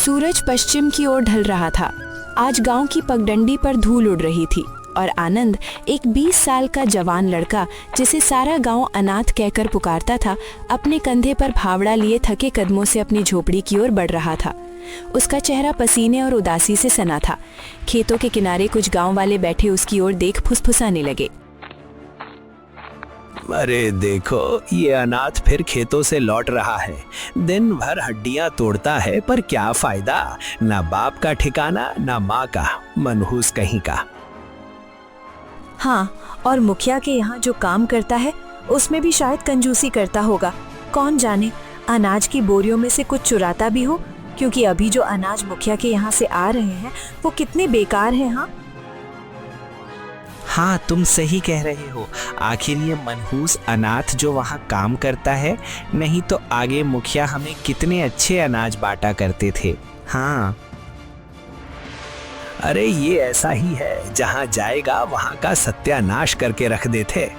सूरज पश्चिम की ओर ढल रहा था। आज गांव की पगडंडी पर धूल उड़ रही थी और आनंद, एक 20 साल का जवान लड़का जिसे सारा गांव अनाथ कहकर पुकारता था, अपने कंधे पर फावड़ा लिए थके कदमों से अपनी झोपड़ी की ओर बढ़ रहा था। उसका चेहरा पसीने और उदासी से सना था। खेतों के किनारे कुछ गांव वाले बैठे उसकी ओर देख फुसफुसाने लगे। अरे देखो, ये अनाथ फिर खेतों से लौट रहा है। दिन भर हड्डियां तोड़ता है, पर क्या फायदा। ना बाप का ठिकाना, ना माँ का। मनहूस कहीं का। हाँ, और मुखिया के यहाँ जो काम करता है उसमें भी शायद कंजूसी करता होगा। कौन जाने, अनाज की बोरियों में से कुछ चुराता भी हो, क्योंकि अभी जो अनाज मुखिया के यहाँ से आ रहे हैं वो कितने बेकार हैं। हाँ, तुम सही कह रहे हो। आखिर ये मनहूस अनाथ जो वहाँ काम करता है, नहीं तो आगे मुखिया हमें कितने अच्छे अनाज बांटा करते थे। हाँ, अरे ये ऐसा ही है, जहाँ जाएगा वहाँ का सत्यानाश करके रख देते।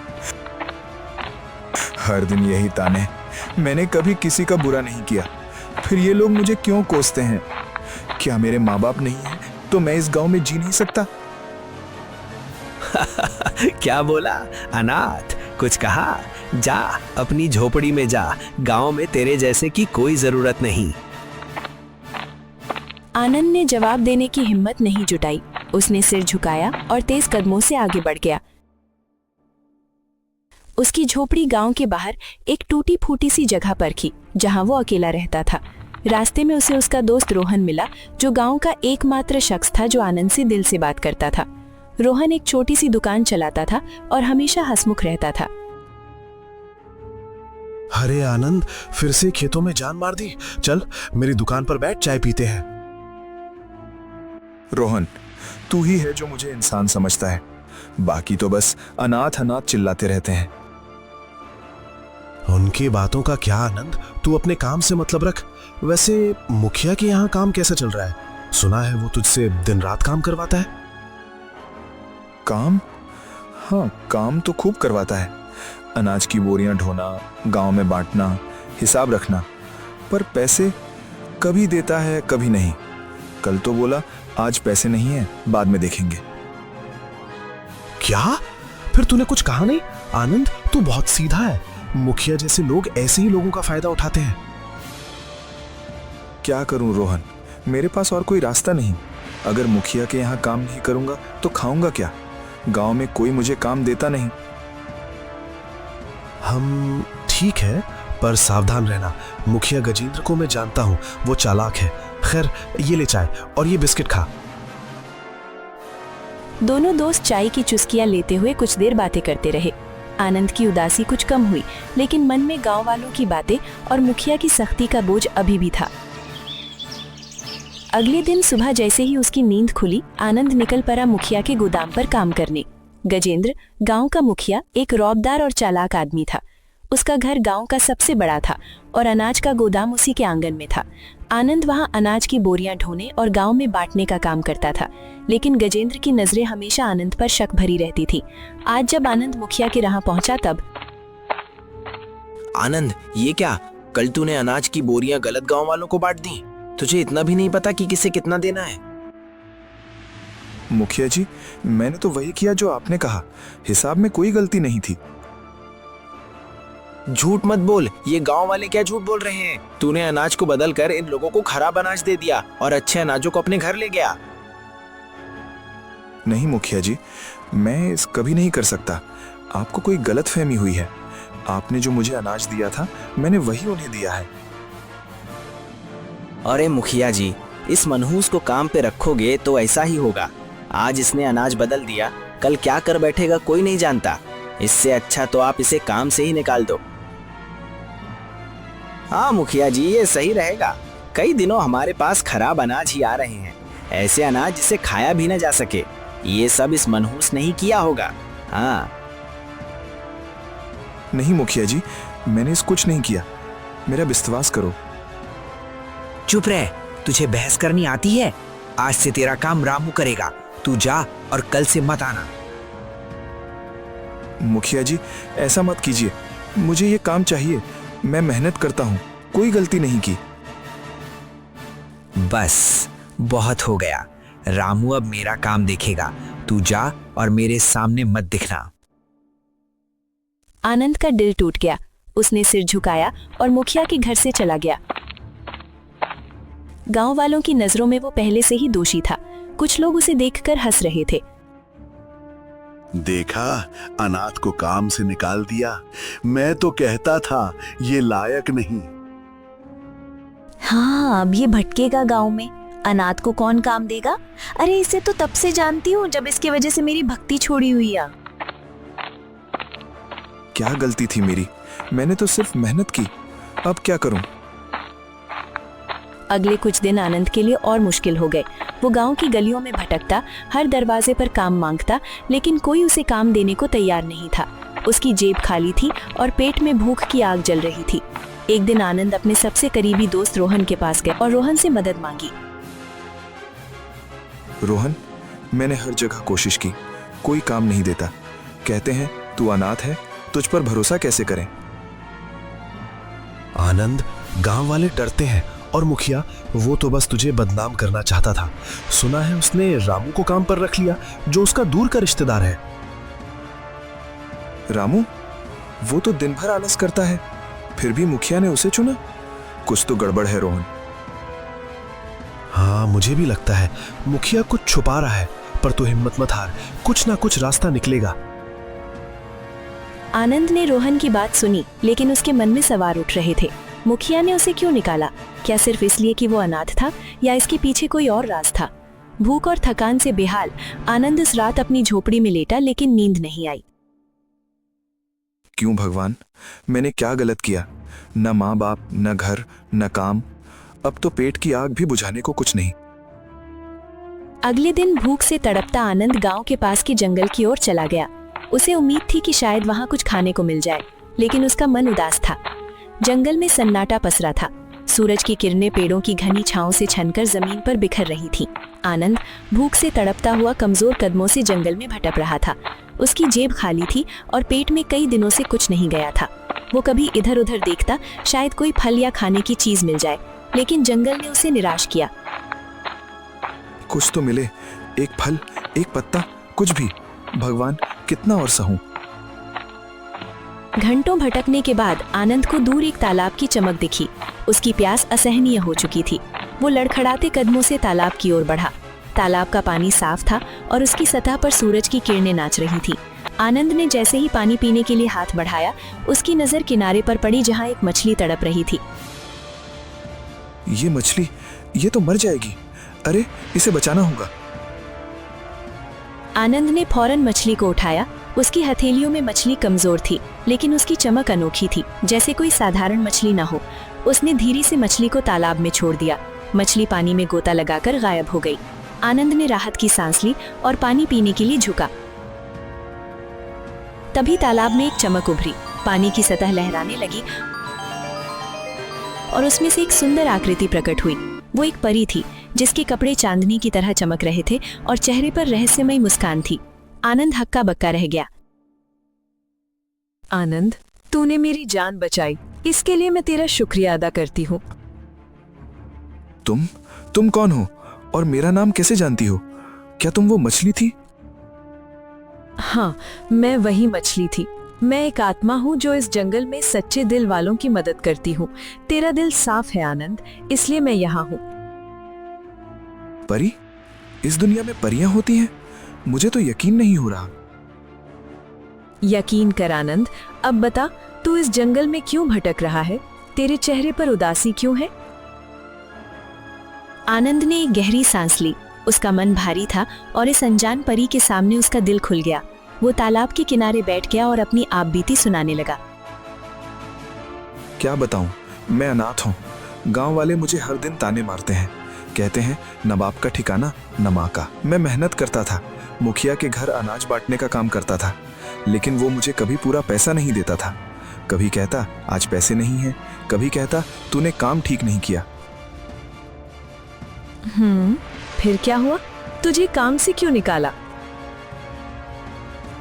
हर दिन यही ताने। मैंने कभी किसी का बुरा नहीं किया, फिर ये लोग मुझे क्यों कोसते हैं? क्या मेरे माँ बाप नहीं है तो मैं इस गांव में जी नहीं सकता? क्या बोला? अनाथ? कुछ कहा? जा अपनी झोपड़ी में जा। गांव में तेरे जैसे की कोई जरूरत नहीं। आनंद ने जवाब देने की हिम्मत नहीं जुटाई। उसने सिर झुकाया और तेज कदमों से आगे बढ़ गया। उसकी झोपड़ी गांव के बाहर एक टूटी फूटी सी जगह पर थी, जहां वो अकेला रहता था। रास्ते में उसे उसका दोस्त रोहन मिला, जो गांव का एकमात्र शख्स था जो आनंद से दिल से बात करता था। रोहन एक छोटी सी दुकान चलाता था और हमेशा हंसमुख रहता था। अरे आनंद, फिर से खेतों में जान मार दी। चल मेरी दुकान पर बैठ, चाय पीते हैं। रोहन, तू ही है जो मुझे इंसान समझता है। बाकी तो बस अनाथ अनाथ चिल्लाते रहते हैं। उनकी बातों का क्या आनंद, तू अपने काम से मतलब रख। वैसे मुखिया के यहाँ काम कैसा चल रहा है? सुना है वो तुझसे दिन रात काम करवाता है। काम? हाँ, काम तो खूब करवाता है। अनाज की बोरियां ढोना, गांव में बांटना, हिसाब रखना। पर पैसे कभी देता है कभी नहीं। कल तो बोला आज पैसे नहीं है, बाद में देखेंगे। क्या? फिर तूने कुछ कहा नहीं? आनंद, तू बहुत सीधा है। मुखिया जैसे लोग ऐसे ही लोगों का फायदा उठाते हैं। क्या करूं रोहन, मेरे पास और कोई रास्ता नहीं। अगर मुखिया के यहाँ काम नहीं करूंगा तो खाऊंगा क्या? गांव में कोई मुझे काम देता नहीं। हम ठीक है, पर सावधान रहना। मुखिया गजेंद्र को मैं जानता हूँ, वो चालाक है। खैर, ये ले चाय और ये बिस्किट खा। दोनों दोस्त चाय की चुस्कियां लेते हुए कुछ देर बातें करते रहे। आनंद की उदासी कुछ कम हुई, लेकिन मन में गांव वालों की बातें और मुखिया की सख्ती का बोझ अभी भी था। अगले दिन सुबह जैसे ही उसकी नींद खुली, आनंद निकल पड़ा मुखिया के गोदाम पर काम करने। गजेंद्र, गांव का मुखिया, एक रौबदार और चालाक आदमी था। उसका घर गांव का सबसे बड़ा था और अनाज का गोदाम उसी के आंगन में था। आनंद वहां अनाज की बोरियां ढोने और गांव में बांटने का काम करता था, लेकिन गजेंद्र की नजरें हमेशा आनंद पर शक भरी रहती थी। आज जब आनंद मुखिया के यहाँ पहुंचा तब आनंद, ये क्या? कल तूने अनाज की बोरियां गलत गांव वालों को बांट दी। तुझे इतना भी नहीं पता कि किसे कितना देना है? मुखिया जी, मैंने तो वही किया जो आपने कहा। हिसाब में कोई गलती नहीं थी। झूठ मत बोल। ये गांव वाले क्या झूठ बोल रहे हैं? तूने अनाज को बदल कर इन लोगों को खराब अनाज दे दिया और अच्छे अनाजों को अपने घर ले गया। नहीं मुखिया जी, मैं इस कभी नहीं कर सकता। आपको कोई गलतफहमी हुई है। आपने जो मुझे अनाज दिया था, मैंने वही उन्हें दिया है। अरे मुखिया जी, इस मनहूस को काम पे रखोगे तो ऐसा ही होगा। आज इसने अनाज बदल दिया, कल क्या कर बैठेगा कोई नहीं जानता। इससे अच्छा तो आप इसे काम से ही निकाल दो। हाँ मुखिया जी, ये सही रहेगा। कई दिनों हमारे पास खराब अनाज ही आ रहे हैं, ऐसे अनाज जिसे खाया भी न जा सके। ये सब इस मनहूस ने ही किया होगा। हाँ। नहीं मुखिया जी, मैंने इस कुछ नहीं किया। मेरा विश्वास करो। चुप रह, तुझे बहस करनी आती है? आज से तेरा काम रामू करेगा। तू जा और कल से मत आना। मुखिया जी, ऐसा मत कीजिए। मुझे ये काम चाहिए। मैं मेहनत करता हूँ, कोई गलती नहीं की। बस बहुत हो गया। रामू अब मेरा काम देखेगा। तू जा और मेरे सामने मत दिखना। आनंद का दिल टूट गया। उसने सिर झुकाया और मुखिया के घर से चला गया। गांव वालों की नजरों में वो पहले से ही दोषी था। कुछ लोग उसे देखकर हंस रहे थे। देखा, अनाथ को काम से निकाल दिया। मैं तो कहता था ये लायक नहीं। हाँ, अब ये भटकेगा गांव में। अनाथ को कौन काम देगा? अरे इसे तो तब से जानती हूँ जब इसकी वजह से मेरी भक्ति छोड़ी हुई है। क्या गलती थी मेरी? मैंने तो सिर्फ मेहनत की। अब क्या करूं? अगले कुछ दिन आनंद के लिए और मुश्किल हो गए। वो गांव की गलियों में भटकता, हर दरवाजे पर काम मांगता, लेकिन कोई उसे काम देने को तैयार नहीं था। उसकी जेब खाली थी और पेट में भूख की आग जल रही थी। एक दिन आनंद अपने सबसे करीबी दोस्त रोहन के पास गया और रोहन से मदद मांगी। रोहन, मैंने हर जगह कोशिश की, कोई काम नहीं देता। कहते हैं तू अनाथ है, तुझ पर भरोसा कैसे करें? आनंद, गांव वाले डरते हैं और मुखिया, वो तो बस तुझे बदनाम करना चाहता था। सुना है उसने रामू को काम पर रख लिया, जो उसका दूर का रिश्तेदार है। रामू? वो तो दिन भर आलस करता है, फिर भी मुखिया ने उसे चुना। कुछ तो गड़बड़ है रोहन। हाँ, मुझे भी लगता है मुखिया कुछ छुपा रहा है, पर तू हिम्मत मत हार, कुछ ना कुछ रास्ता निकलेगा। आनंद ने रोहन की बात सुनी, लेकिन उसके मन में सवाल उठ रहे थे। मुखिया ने उसे क्यों निकाला? क्या सिर्फ इसलिए कि वो अनाथ था, या इसके पीछे कोई और राज था? भूख और थकान से बेहाल आनंद उस रात अपनी झोपड़ी में लेटा, लेकिन नींद नहीं आई। क्यों भगवान, मैंने क्या गलत किया? न माँ बाप, न घर, न काम। अब तो पेट की आग भी बुझाने को कुछ नहीं। अगले दिन भूख से तड़पता आनंद गांव के पास के जंगल की ओर चला गया। उसे उम्मीद थी कि शायद वहां कुछ खाने को मिल जाए, लेकिन उसका मन उदास था। जंगल में सन्नाटा पसरा था। सूरज की किरणें पेड़ों की घनी छांव से छनकर जमीन पर बिखर रही थीं। आनंद भूख से तड़पता हुआ कमजोर कदमों से जंगल में भटक रहा था। उसकी जेब खाली थी और पेट में कई दिनों से कुछ नहीं गया था। वो कभी इधर उधर देखता, शायद कोई फल या खाने की चीज मिल जाए, लेकिन जंगल ने उसे निराश किया। कुछ तो मिले, एक फल, एक पत्ता, कुछ भी। भगवान, कितना और सहूं? घंटों भटकने के बाद आनंद को दूर एक तालाब की चमक दिखी। उसकी प्यास असहनीय हो चुकी थी। वो लड़खड़ाते कदमों से तालाब की ओर बढ़ा। तालाब का पानी साफ था और उसकी सतह पर सूरज की किरणें नाच रही थी। आनंद ने जैसे ही पानी पीने के लिए हाथ बढ़ाया, उसकी नजर किनारे पर पड़ी जहां एक मछली तड़प रही थी। ये मछली, ये तो मर जाएगी। अरे, इसे बचाना होगा। आनंद ने फौरन मछली को उठाया। उसकी हथेलियों में मछली कमजोर थी, लेकिन उसकी चमक अनोखी थी, जैसे कोई साधारण मछली न हो। उसने धीरे से मछली को तालाब में छोड़ दिया। मछली पानी में गोता लगाकर गायब हो गई। आनंद ने राहत की सांस ली और पानी पीने के लिए झुका। तभी तालाब में एक चमक उभरी। पानी की सतह लहराने लगी और उसमें से एक सुंदर आकृति प्रकट हुई। वो एक परी थी, जिसके कपड़े चांदनी की तरह चमक रहे थे और चेहरे पर रहस्यमयी मुस्कान थी। आनंद हक्का बक्का रह गया। आनंद, तूने मेरी जान बचाई, इसके लिए मैं तेरा शुक्रिया अदा करती हूँ। तुम कौन हो और मेरा नाम कैसे जानती हो? क्या तुम वो मछली थी? हाँ, मैं वही मछली थी। मैं एक आत्मा हूँ जो इस जंगल में सच्चे दिल वालों की मदद करती हूँ। तेरा दिल साफ है आनंद, इसलिए मैं यहाँ हूँ। परी? इस दुनिया में परियां होती हैं? मुझे तो यकीन नहीं हो रहा। यकीन कर आनंद। अब बता, तू इस जंगल में क्यों भटक रहा है? तेरे चेहरे पर उदासी क्यों है? आनंद ने एक गहरी सांस ली। उसका मन भारी था और इस अनजान परी के सामने उसका दिल खुल गया। वो तालाब के किनारे बैठ गया और अपनी आप बीती सुनाने लगा। क्या बताऊं, मैं अनाथ हूं। गांव वाले मुझे हर दिन ताने मारते हैं। कहते हैं न बाप का ठिकाना, न माँ का। मैं मेहनत करता था, मुखिया के घर अनाज बांटने का काम करता था, लेकिन वो मुझे कभी पूरा पैसा नहीं देता था। कभी कहता आज पैसे नहीं हैं, कभी कहता तूने काम ठीक नहीं किया। फिर क्या हुआ? तुझे काम से क्यों निकाला?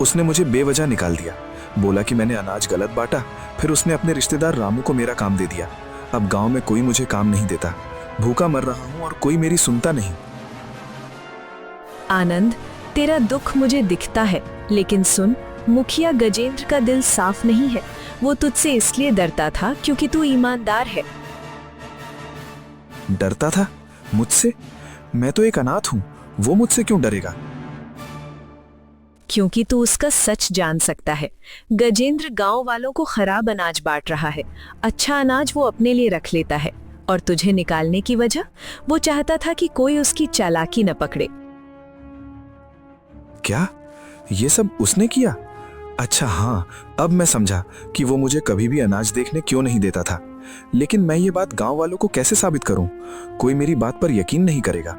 उसने मुझे बेवजह निकाल दिया। बोला कि मैंने अनाज गलत बांटा। फिर उसने अपने रिश्तेदार रामू को मेरा काम दे दिया। अब गांव में कोई मुझे काम नहीं देता। भूखा मर रहा हूँ और कोई मेरी सुनता नहीं। आनंद, तेरा दुख मुझे दिखता है, लेकिन सुन, मुखिया गजेंद्र का दिल साफ नहीं है। वो तुझसे इसलिए डरता था क्योंकि तू ईमानदार है। डरता था? मुझसे? मैं तो एक अनाथ हूँ, वो मुझसे क्यों डरेगा? क्योंकि तू उसका सच जान सकता है। गजेंद्र गांव वालों को खराब अनाज बांट रहा है। अच्छा अनाज वो अपने लिए रख लेता है, और तुझे निकालने की वजह, वो चाहता था कि कोई उसकी चालाकी न पकड़े। क्या ये सब उसने किया? अच्छा हाँ, अब मैं समझा कि वो मुझे कभी भी अनाज देखने क्यों नहीं देता था। लेकिन मैं ये बात गांव वालों को कैसे साबित करूं? कोई मेरी बात पर यकीन नहीं करेगा।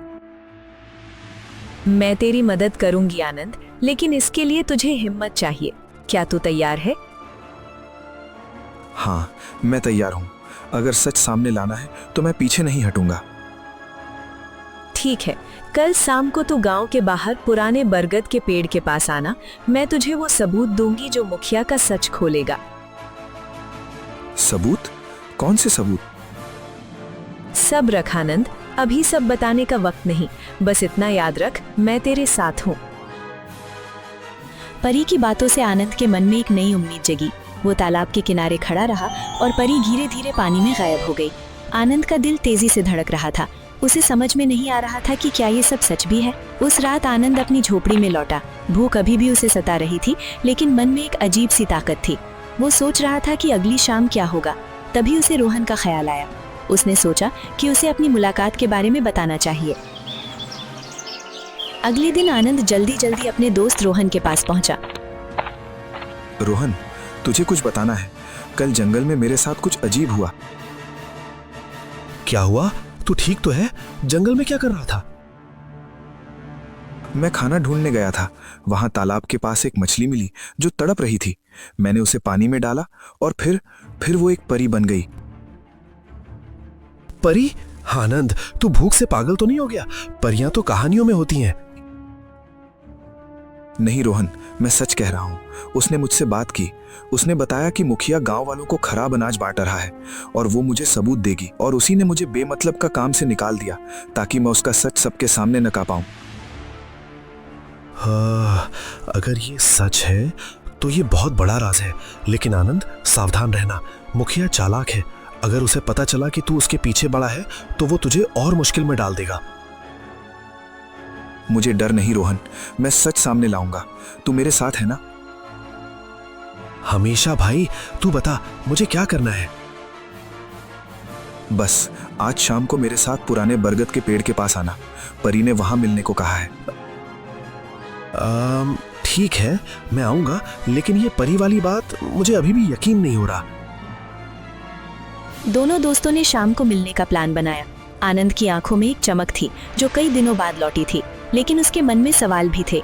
मैं तेरी मदद करूंगी आनंद, लेकिन इसके लिए तुझे हिम्मत चाहिए। क्या तू तैयार है? हाँ, मैं तैयार हूं। अगर सच सामने लाना है तो मैं पीछे नहीं हटूंगा। ठीक है, कल शाम को तू गांव के बाहर पुराने बरगद के पेड़ के पास आना। मैं तुझे वो सबूत दूंगी जो मुखिया का सच खोलेगा। सबूत? कौन से सबूत? सब रख आनंद, अभी सब बताने का वक्त नहीं। बस इतना याद रख, मैं तेरे साथ हूँ। परी की बातों से आनंद के मन में एक नई उम्मीद जगी। वो तालाब के किनारे खड़ा रहा और परी धीरे धीरे पानी में गायब हो गई। आनंद का दिल तेजी से धड़क रहा था। उसे समझ में नहीं आ रहा था कि क्या ये सब सच भी है। उस रात आनंद अपनी झोपड़ी में लौटा। भूख अभी भी उसे सता रही थी, लेकिन मन में एक अजीब सी ताकत थी। वो सोच रहा था कि अगली शाम क्या होगा। तभी उसे रोहन का ख्याल आया। उसने सोचा कि उसे अपनी मुलाकात के बारे में बताना चाहिए। अगले दिन आनंद जल्दी जल्दी अपने दोस्त रोहन के पास पहुंचा। रोहन, तुझे कुछ बताना है। कल जंगल में मेरे साथ कुछ अजीब हुआ। क्या हुआ? तू ठीक तो है? जंगल में क्या कर रहा था? मैं खाना ढूंढने गया था। वहां तालाब के पास एक मछली मिली जो तड़प रही थी। मैंने उसे पानी में डाला और फिर वो एक परी बन गई। परी? आनंद, तू भूख से पागल तो नहीं हो गया? परियां तो कहानियों में होती हैं। नहीं रोहन, मैं सच कह रहा हूँ। उसने मुझसे बात की। उसने बताया कि मुखिया गांव वालों को खराब अनाज बांट रहा है और वो मुझे सबूत देगी, और उसी ने मुझे बेमतलब का काम से निकाल दिया ताकि मैं उसका सच सबके सामने न पाऊं। हाँ, अगर ये सच है तो ये बहुत बड़ा राज है। लेकिन आनंद, सावधान रहना। मुखिया चालाक है। अगर उसे पता चला कि तू उसके पीछे पड़ा है तो वो तुझे और मुश्किल में डाल देगा। मुझे डर नहीं रोहन, मैं सच सामने लाऊंगा। तू मेरे साथ है ना? हमेशा भाई। तू बता, मुझे क्या करना है? बस आज शाम को मेरे साथ पुराने बरगद के पेड़ के पास आना। परी ने वहां मिलने को कहा है। ठीक है, मैं आऊंगा, लेकिन ये परी वाली बात मुझे अभी भी यकीन नहीं हो रहा। दोनों दोस्तों ने शाम को मिलने का प्लान बनाया। आनंद की आंखों में एक चमक थी जो कई दिनों बाद लौटी थी, लेकिन उसके मन में सवाल भी थे।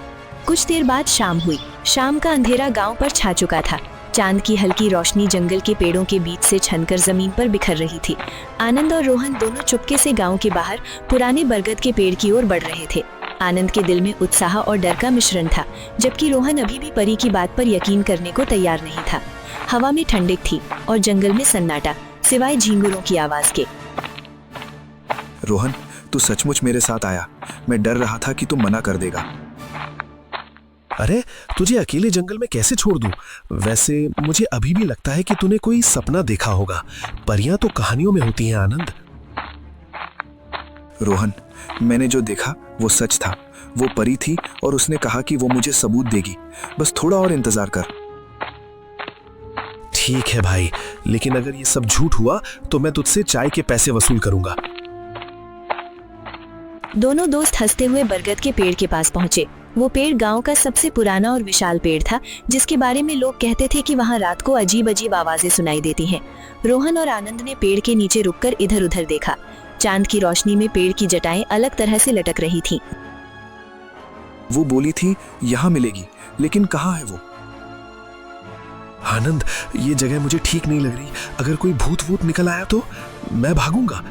कुछ देर बाद शाम हुई। शाम का अंधेरा गांव पर छा चुका था। चांद की हल्की रोशनी जंगल के पेड़ों के बीच से छनकर जमीन पर बिखर रही थी। आनंद और रोहन दोनों चुपके से गांव के बाहर पुराने बरगद के पेड़ की ओर बढ़ रहे थे। आनंद के दिल में उत्साह और डर का मिश्रण था, जबकि रोहन अभी भी परी की बात पर यकीन करने को तैयार नहीं था। हवा में ठंडक थी और जंगल में सन्नाटा, सिवाय झींगुरों की आवाज के। रोहन, तू सचमुच मेरे साथ आया। मैं डर रहा था कि तू मना कर देगा। अरे, तुझे अकेले जंगल में कैसे छोड़ दूं? वैसे मुझे अभी भी लगता है कि तूने कोई सपना देखा होगा। परियां तो कहानियों में होती हैं आनंद। रोहन, मैंने जो देखा वो सच था। वो परी थी और उसने कहा कि वो मुझे सबूत देगी। बस थोड़ा और इंतजार कर। ठीक है भाई, लेकिन अगर ये सब झूठ हुआ तो मैं तुझसे चाय के पैसे वसूल करूंगा। दोनों दोस्त हंसते हुए बरगद के पेड़ के पास पहुंचे। वो पेड़ गांव का सबसे पुराना और विशाल पेड़ था, जिसके बारे में लोग कहते थे कि वहां रात को अजीब अजीब आवाजें सुनाई देती हैं। रोहन और आनंद ने पेड़ के नीचे रुककर इधर उधर देखा। चांद की रोशनी में पेड़ की जटाएं अलग तरह से लटक रही थीं। वो बोली थी यहाँ मिलेगी, लेकिन कहाँ है वो? आनंद, ये जगह मुझे ठीक नहीं लग रही। अगर कोई भूत वूत निकल आया तो मैं भागूंगा।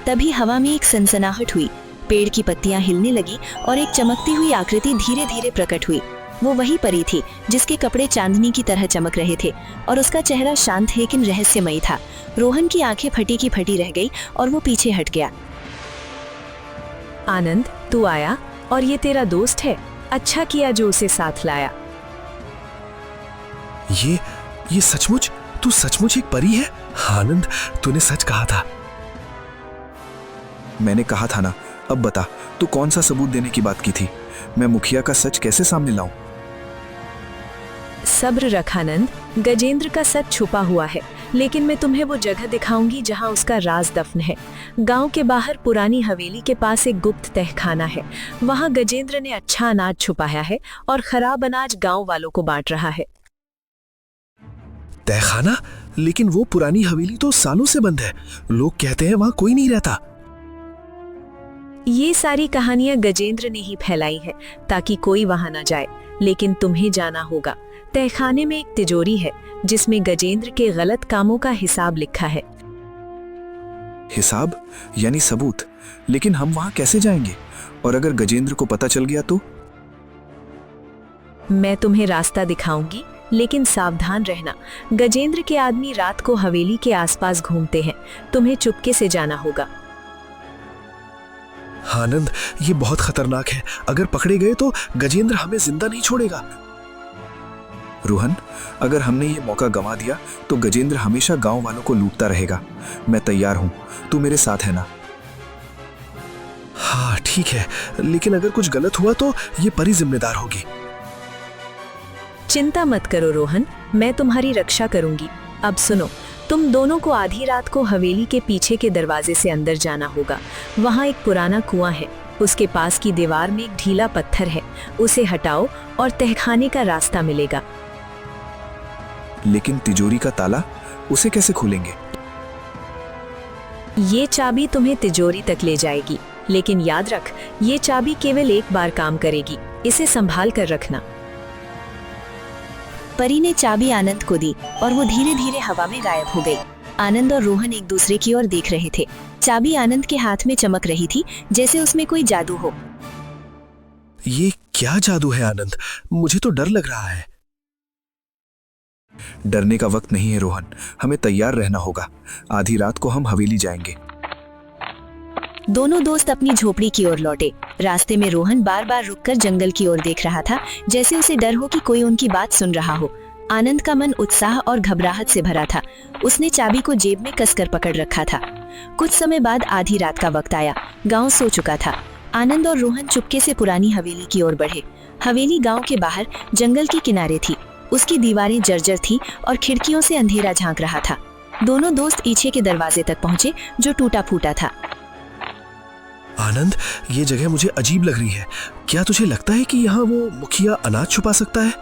तभी हवा में एक सनसनाहट हुई। पेड़ की पत्तियां हिलने लगी और एक चमकती हुई आकृति धीरे धीरे प्रकट हुई। वो वही परी थी जिसके कपड़े चांदनी की तरह चमक रहे थे और उसका चेहरा शांत लेकिन रहस्यमयी था। रोहन की आंखें फटी की फटी रह गई और वो पीछे हट गया। आनंद, तू आया और ये तेरा दोस्त है। अच्छा किया जो उसे साथ लाया। ये सचमुच, तू सचमुच एक परी है? आनंद, तूने सच कहा था। मैंने कहा था ना। अब बता, तू कौन सा सबूत देने की बात की थी? मैं मुखिया का सच कैसे सामने लाऊं? सब्र रख आनंद, गजेंद्र का सच छुपा हुआ है, लेकिन मैं तुम्हें वो जगह दिखाऊंगी जहां उसका राज दफन है। गांव के बाहर पुरानी हवेली के पास एक गुप्त तहखाना है। वहां गजेंद्र ने अच्छा अनाज छुपाया है और खराब अनाज गांव वालों को बांट रहा है। तहखाना? लेकिन वो पुरानी हवेली तो सालों से बंद है। लोग कहते हैं वहां कोई नहीं रहता। ये सारी कहानियां गजेंद्र ने ही फैलाई है ताकि कोई वहां न जाए, लेकिन तुम्हें जाना होगा। तहखाने में एक तिजोरी है जिसमें गजेंद्र के गलत कामों का हिसाब लिखा है। हिसाब यानी सबूत? लेकिन हम वहां कैसे जाएंगे? और अगर गजेंद्र को पता चल गया तो? मैं तुम्हें रास्ता दिखाऊंगी, लेकिन सावधान रहना। गजेंद्र के आदमी रात को हवेली के आसपास घूमते हैं। तुम्हें चुपके से जाना होगा। आनंद, ये बहुत खतरनाक है। अगर पकड़े गए तो गजेंद्र हमें जिंदा नहीं छोड़ेगा। रोहन, अगर हमने ये मौका गंवा दिया तो गजेंद्र हमेशा गांव वालों को लूटता रहेगा। मैं तैयार हूं, तू मेरे साथ है ना? हाँ ठीक है, लेकिन अगर कुछ गलत हुआ तो ये परी जिम्मेदार होगी। चिंता मत करो रोहन, मैं तुम्हारी रक्षा करूंगी। अब सुनो, तुम दोनों को आधी रात को हवेली के पीछे के दरवाजे से अंदर जाना होगा। वहां एक पुराना कुआं है। उसके पास की दीवार में एक ढीला पत्थर है। उसे हटाओ और तहखाने का रास्ता मिलेगा। लेकिन तिजोरी का ताला, उसे कैसे खोलेंगे? ये चाबी तुम्हें तिजोरी तक ले जाएगी, लेकिन याद रख, ये चाबी केवल एक बार काम करेगी। इसे संभाल कर रखना। परी ने चाबी आनंद को दी और वो धीरे धीरे हवा में गायब हो गई। आनंद और रोहन एक दूसरे की ओर देख रहे थे। चाबी आनंद के हाथ में चमक रही थी जैसे उसमें कोई जादू हो। ये क्या जादू है आनंद? मुझे तो डर लग रहा है। डरने का वक्त नहीं है रोहन, हमें तैयार रहना होगा। आधी रात को हम हवेली जाएंगे। दोनों दोस्त अपनी झोपड़ी की ओर लौटे। रास्ते में रोहन बार बार रुककर जंगल की ओर देख रहा था, जैसे उसे डर हो कि कोई उनकी बात सुन रहा हो। आनंद का मन उत्साह और घबराहट से भरा था। उसने चाबी को जेब में कसकर पकड़ रखा था। कुछ समय बाद आधी रात का वक्त आया। गांव सो चुका था। आनंद और रोहन चुपके से पुरानी हवेली की ओर बढ़े। हवेली गांव के बाहर जंगल के किनारे थी। उसकी दीवारें जर्जर थी और खिड़कियों से अंधेरा झांक रहा था। दोनों दोस्त पीछे के दरवाजे तक पहुंचे जो टूटा फूटा था। आनंद, ये जगह मुझे अजीब लग रही है। क्या तुझे लगता है कि यहाँ वो मुखिया अनाज छुपा सकता है?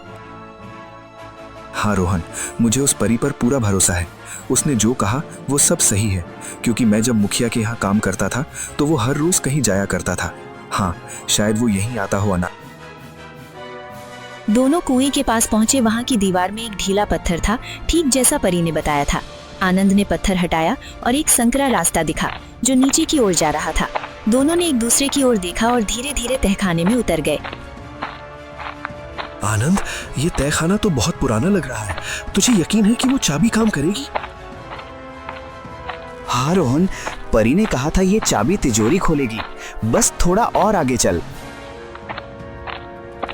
हाँ रोहन, मुझे उस परी पर पूरा भरोसा है। उसने जो कहा वो सब सही है, क्योंकि मैं जब मुखिया के यहाँ काम करता था तो वो हर रोज कहीं जाया करता था। हाँ, शायद वो यहीं आता हो अनाज। दोनों कुएं के पास पहुंचे। वहां की दीवार में एक ढीला पत्थर था, ठीक जैसा परी ने बताया था। आनंद ने पत्थर हटाया और एक संकरा रास्ता दिखा जो नीचे की ओर जा रहा था। दोनों ने एक दूसरे की ओर देखा और धीरे धीरे तहखाने में उतर गए। आनंद, ये तहखाना तो बहुत पुराना लग रहा है। तुझे यकीन है कि वो चाबी काम करेगी? हाँ रोहन, परी ने कहा था ये चाबी तिजोरी खोलेगी। बस थोड़ा और आगे चल।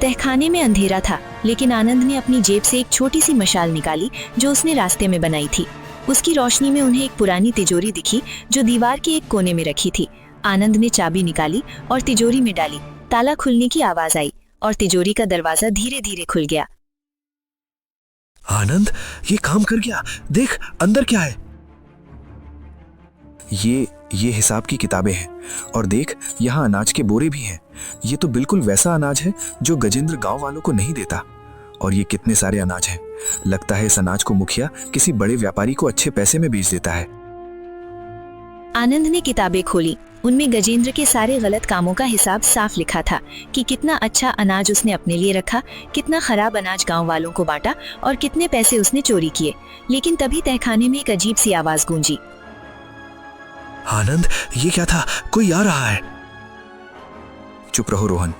तहखाने में अंधेरा था, लेकिन आनंद ने अपनी जेब से एक छोटी सी मशाल निकाली जो उसने रास्ते में बनाई थी। उसकी रोशनी में उन्हें एक पुरानी तिजोरी दिखी जो दीवार के एक कोने में रखी थी। आनंद ने चाबी निकाली और तिजोरी में डाली। ताला खुलने की आवाज आई और तिजोरी का दरवाजा धीरे धीरे खुल गया। आनंद, ये काम कर गया। देख अंदर क्या है। ये हिसाब की किताबें हैं और देख, यहाँ अनाज के बोरे भी हैं। ये तो बिल्कुल वैसा अनाज है जो गजेंद्र गांव वालों को नहीं देता। और ये कितने सारे अनाज हैं। लगता है इस अनाज को मुखिया किसी बड़े व्यापारी को अच्छे पैसे में बेच देता है। आनंद ने किताबें खोली। उनमें गजेंद्र के सारे गलत कामों का हिसाब साफ लिखा था कि कितना अच्छा अनाज उसने अपने लिए रखा, कितना खराब अनाज गांव वालों को बांटा और कितने पैसे उसने चोरी किए। लेकिन तभी तहखाने में एक अजीब सी आवाज गूंजी। आनंद, ये क्या था? कोई आ रहा है। चुप रहो रोहन,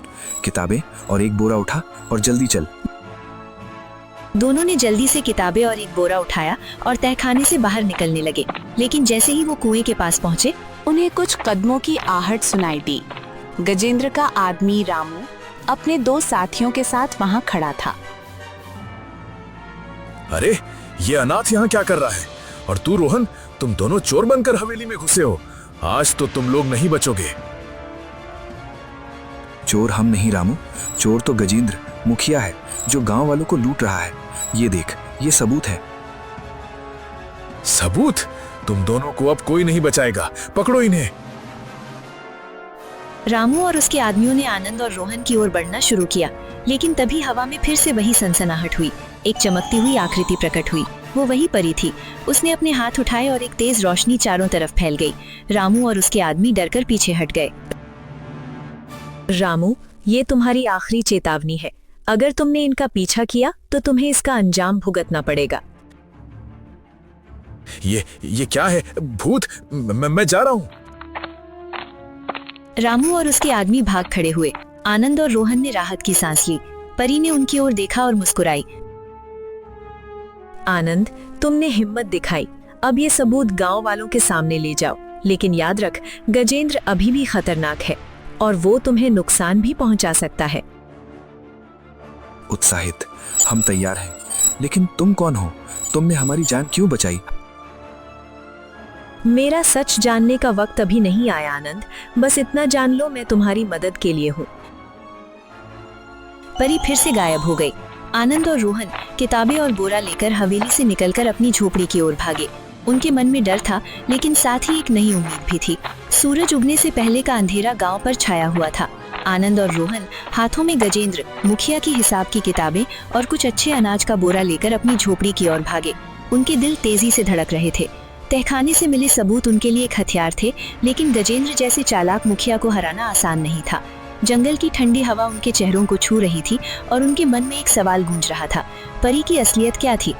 किताबें और एक बोरा उठा और जल्दी चल। दोनों ने जल्दी से किताबें और एक बोरा उठाया और तहखाने से बाहर निकलने लगे। लेकिन जैसे ही वो कुएं के पास पहुंचे, उन्हें कुछ कदमों की आहट सुनाई दी। गजेंद्र का आदमी रामू अपने 2 साथियों के साथ वहां खड़ा था। अरे ये अनाथ यहाँ क्या कर रहा है? और तू रोहन, तुम दोनों चोर बनकर हवेली में घुसे हो। आज तो तुम लोग नहीं बचोगे। चोर हम नहीं रामू, चोर तो गजेंद्र मुखिया है जो गांव वालों को लूट रहा है। ये देख, ये सबूत है। सबूत? तुम दोनों को अब कोई नहीं बचाएगा, पकड़ो इन्हें। रामू और उसके आदमियों ने आनंद और रोहन की ओर बढ़ना शुरू किया। लेकिन तभी हवा में फिर से वही सनसनाहट हुई। एक चमकती हुई आकृति प्रकट हुई। वो वही परी थी। उसने अपने हाथ उठाए और एक तेज रोशनी चारों तरफ फैल गई। रामू और उसके आदमी डरकर पीछे हट गए। रामू, ये तुम्हारी आखिरी चेतावनी है। अगर तुमने इनका पीछा किया तो तुम्हें इसका अंजाम भुगतना पड़ेगा। ये क्या है? भूत? मैं जा रहा हूँ। रामू और उसके आदमी भाग खड़े हुए। आनंद और रोहन ने राहत की सांस ली। परी ने उनकी ओर देखा और मुस्कुराई। आनंद, तुमने हिम्मत दिखाई। अब ये सबूत गांव वालों के सामने ले जाओ। लेकिन याद रख, गजेंद्र अभी भी खतरनाक है और वो तुम्हें नुकसान भी पहुंचा सकता है। उत्साहित, हम तैयार हैं। लेकिन तुम कौन हो? तुमने हमारी जान क्यों बचाई? मेरा सच जानने का वक्त अभी नहीं आया आनंद। बस इतना जान लो, मैं तुम्हारी मदद के लिए हूँ। परी फिर से गायब हो गई। आनंद और रोहन किताबें और बोरा लेकर हवेली से निकलकर अपनी झोपड़ी की ओर भागे। उनके मन में डर था, लेकिन साथ ही एक नई उम्मीद भी थी। सूरज उगने से पहले का अंधेरा गांव पर छाया हुआ था। आनंद और रोहन हाथों में गजेंद्र मुखिया की हिसाब की किताबें और कुछ अच्छे अनाज का बोरा लेकर अपनी झोपड़ी की ओर भागे। उनके दिल तेजी से धड़क रहे थे। तहखाने से मिले सबूत उनके लिए एक हथियार थे, लेकिन गजेंद्र जैसे चालाक मुखिया को हराना आसान नहीं था। जंगल की ठंडी हवा उनके चेहरों को छू रही थी और उनके मन में एक सवाल गूंज रहा था। परी की असलियत क्या थी?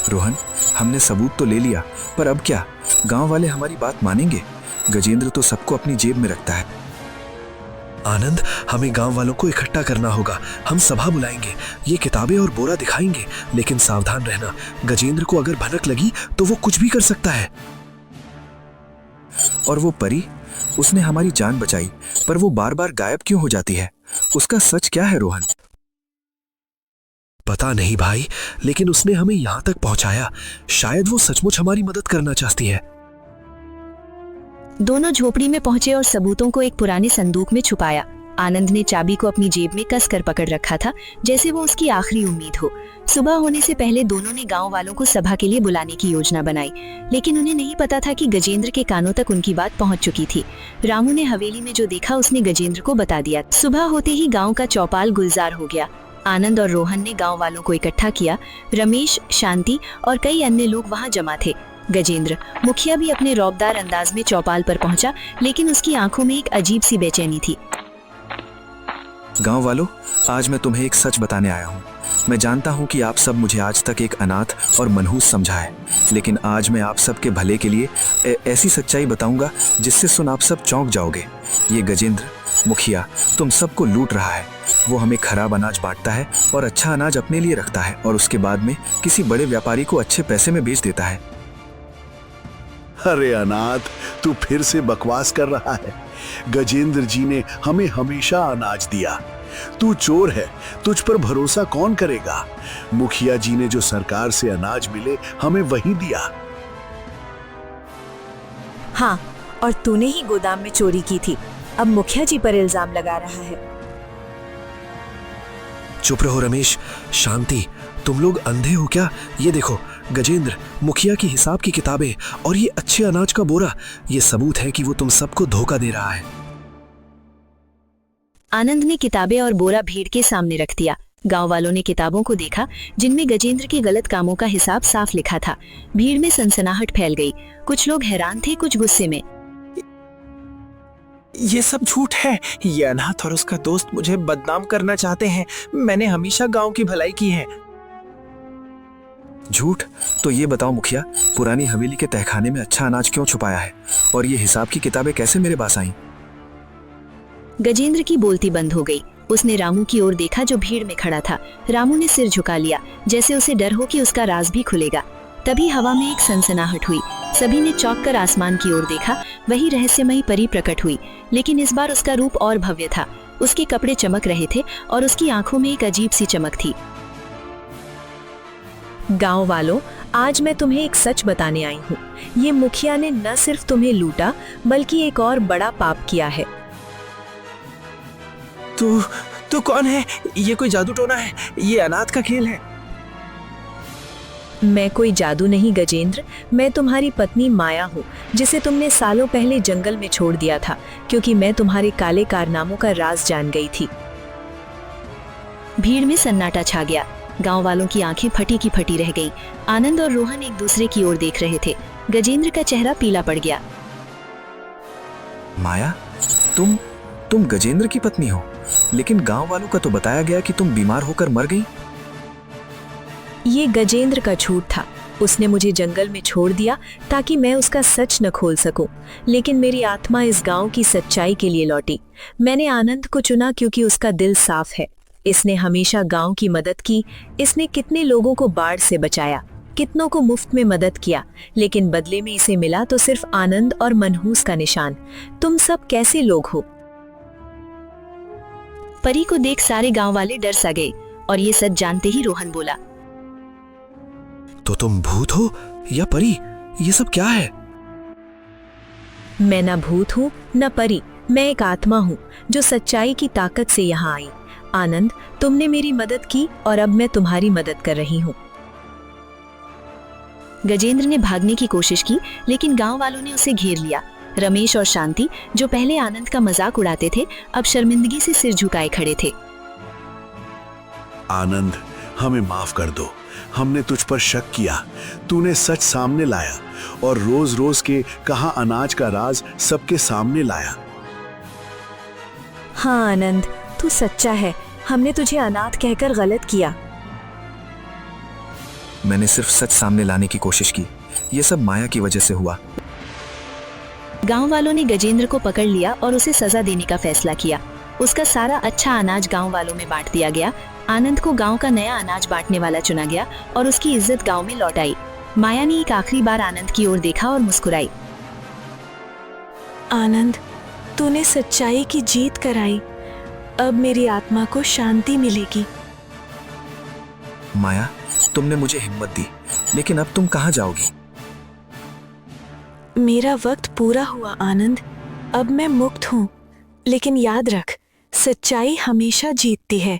रोहन, हमने सबूत तो ले लिया, पर अब क्या? गांव वाले हमारी बात मानेंगे? गजेंद्र तो सबको अपनी जेब में रखता है। आनंद, हमें गांव वालों को इकट्ठा करना होगा। हम सभा बुलाएंगे, ये किताबें और बोरा दिखाएंगे। लेकिन सावधान रहना, गजेंद्र को अगर भनक लगी तो वो कुछ भी कर सकता है। और वो परी, उसने हमारी जान बचाई, पर वो बार बार गायब क्यों हो जाती है? उसका सच क्या है रोहन? पता नहीं भाई, लेकिन उसने हमें यहाँ तक पहुंचाया। शायद वो सचमुच हमारी मदद करना चाहती है। दोनों झोपड़ी में पहुंचे और सबूतों को एक पुराने संदूक में छुपाया। आनंद ने चाबी को अपनी जेब में कसकर पकड़ रखा था, जैसे वो उसकी आखिरी उम्मीद हो। सुबह होने से पहले दोनों ने गांव वालों को सभा के लिए बुलाने की योजना बनाई, लेकिन उन्हें नहीं पता था कि गजेंद्र के कानों तक उनकी बात पहुंच चुकी थी। रामू ने हवेली में जो देखा उसने गजेंद्र को बता दिया। सुबह होते ही गाँव का चौपाल गुलजार हो गया। आनंद और रोहन ने गाँव वालों को इकट्ठा किया। रमेश, शांति और कई अन्य लोग वहाँ जमा थे। गजेंद्र मुखिया भी अपने रौबदार अंदाज में चौपाल पर पहुंचा, लेकिन उसकी आंखों में एक अजीब सी बेचैनी थी। गांव वालों, आज मैं तुम्हें एक सच बताने आया हूँ। मैं जानता हूँ कि आप सब मुझे आज तक एक अनाथ और मनहूस समझा है, लेकिन आज मैं आप सब के भले के लिए ऐसी सच्चाई बताऊंगा जिससे सुन आप सब चौंक जाओगे। ये गजेंद्र मुखिया तुम सबको लूट रहा है। वो हमें खराब अनाज बांटता है और अच्छा अनाज अपने लिए रखता है, और उसके बाद में किसी बड़े व्यापारी को अच्छे पैसे में बेच देता है। अरे अनाथ, तू फिर से बकवास कर रहा है। गजेंद्र जी ने हमें हमेशा अनाज दिया। तू चोर है, तुझ पर भरोसा कौन करेगा? मुखिया जी ने जो सरकार से अनाज मिले हमें वही दिया। हाँ, और तूने ही गोदाम में चोरी की थी। अब मुखिया जी पर इल्जाम लगा रहा है। चुप रहो रमेश, शांति, तुम लोग अंधे हो क्या? ये देखो, गजेंद्र मुखिया की हिसाब की किताबें और ये अच्छे अनाज का बोरा, ये सबूत है कि वो तुम सबको धोखा दे रहा है। आनंद ने किताबें और बोरा भीड़ के सामने रख दिया। गांव वालों ने किताबों को देखा जिनमें गजेंद्र के गलत कामों का हिसाब साफ लिखा था। भीड़ में सनसनाहट फैल गई। कुछ लोग हैरान थे, कुछ गुस्से में। ये सब झूठ है। ये अनाथ और उसका दोस्त मुझे बदनाम करना चाहते हैं। मैंने हमेशा गांव की भलाई की है। झूठ? तो ये बताओ मुखिया, पुरानी हवेली के तहखाने में अच्छा अनाज क्यों छुपाया है? और ये हिसाब की किताबें कैसे मेरे पास आई? गजेंद्र की बोलती बंद हो गई। उसने रामू की ओर देखा जो भीड़ में खड़ा था। रामू ने सिर झुका लिया, जैसे उसे डर हो कि उसका राज भी खुलेगा। तभी हवा में एक सनसनाहट हुई। सभी ने चौंक कर आसमान की ओर देखा। वही रहस्यमयी परी प्रकट हुई, लेकिन इस बार उसका रूप और भव्य था। उसके कपड़े चमक रहे थे और उसकी आंखों में एक अजीब सी चमक थी। गांव वालों, आज मैं तुम्हें एक सच बताने आई हूँ। ये मुखिया ने न सिर्फ तुम्हें लूटा, बल्कि एक और बड़ा पाप किया है। तू कौन है? ये कोई जादू टोना है? ये अनाथ का खेल है? मैं कोई जादू नहीं गजेंद्र, मैं तुम्हारी पत्नी माया हूँ, जिसे तुमने सालों पहले जंगल में छोड़ दिया था, क्योंकि मैं तुम्हारे काले कारनामों का राज जान गई थी। भीड़ में सन्नाटा छा गया। गांव वालों की आंखें फटी की फटी रह गईं। आनंद और रोहन एक दूसरे की ओर देख रहे थे। गजेंद्र का चेहरा पीला पड़ गया। माया, तुम गजेंद्र की पत्नी हो, लेकिन गांव वालों का तो बताया गया कि तुम बीमार होकर मर गई। ये गजेंद्र का झूठ था। उसने मुझे जंगल में छोड़ दिया ताकि मैं उसका सच न खोल सकूं, लेकिन मेरी आत्मा इस गांव की सच्चाई के लिए लौटी। मैंने आनंद को चुना क्योंकि उसका दिल साफ है। इसने हमेशा गांव की मदद की। इसने कितने लोगों को बाढ़ से बचाया, कितनों को मुफ्त में मदद किया, लेकिन बदले में इसे मिला तो सिर्फ आनंद और मनहूस का निशान। तुम सब कैसे लोग हो? परी को देख सारे गांव वाले डर सा गए और ये सच जानते ही रोहन बोला, तो तुम भूत हो या परी? ये सब क्या है? मैं न भूत हूँ न परी, मैं एक आत्मा हूँ जो सच्चाई की ताकत से यहाँ आई। आनंद, तुमने मेरी मदद की और अब मैं तुम्हारी मदद कर रही हूँ। गजेंद्र ने भागने की कोशिश की, लेकिन गांव वालों ने उसे घेर लिया। रमेश और शांति, जो पहले आनंद का मजाक उड़ाते थे, अब शर्मिंदगी से सिर झुकाए खड़े थे। आनंद, हमें माफ कर दो। हमने तुझ पर शक किया। तूने सच सामने लाया और रोज रोज के कहा अनाज का राज सबके सामने लाया। हाँ आनंद, तू सच्चा है। हमने तुझे अनाथ कहकर गलत किया। मैंने सिर्फ सच सामने लाने की कोशिश की। ये सब माया की वजह से हुआ। गांव वालों ने गजेंद्र को पकड़ लिया और उसे सजा देने का फैसला किया। उसका सारा अच्छा अनाज गांव वालों में बांट दिया गया। आनंद को गांव का नया अनाज बांटने वाला चुना गया और उसकी इज्जत गांव में लौट आई। माया ने एक आखिरी बार आनंद की ओर देखा और मुस्कुराई। आनंद, तूने सच्चाई की जीत कराई। अब मेरी आत्मा को शांति मिलेगी। माया, तुमने मुझे हिम्मत दी, लेकिन अब तुम कहाँ जाओगी? मेरा वक्त पूरा हुआ आनंद। अब मैं मुक्त हूँ, लेकिन याद रख, सच्चाई हमेशा जीतती है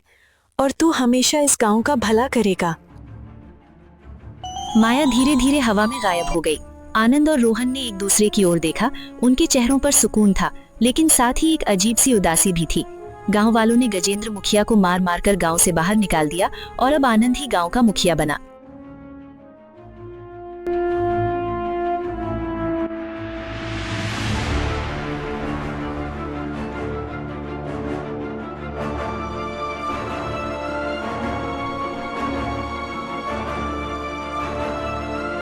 और तू हमेशा इस गांव का भला करेगा। माया धीरे धीरे हवा में गायब हो गई। आनंद और रोहन ने एक दूसरे की ओर देखा। उनके चेहरों पर सुकून था, लेकिन साथ ही एक अजीब सी उदासी भी थी। गांव वालों ने गजेंद्र मुखिया को मार मार कर गांव से बाहर निकाल दिया और अब आनंद ही गांव का मुखिया बना।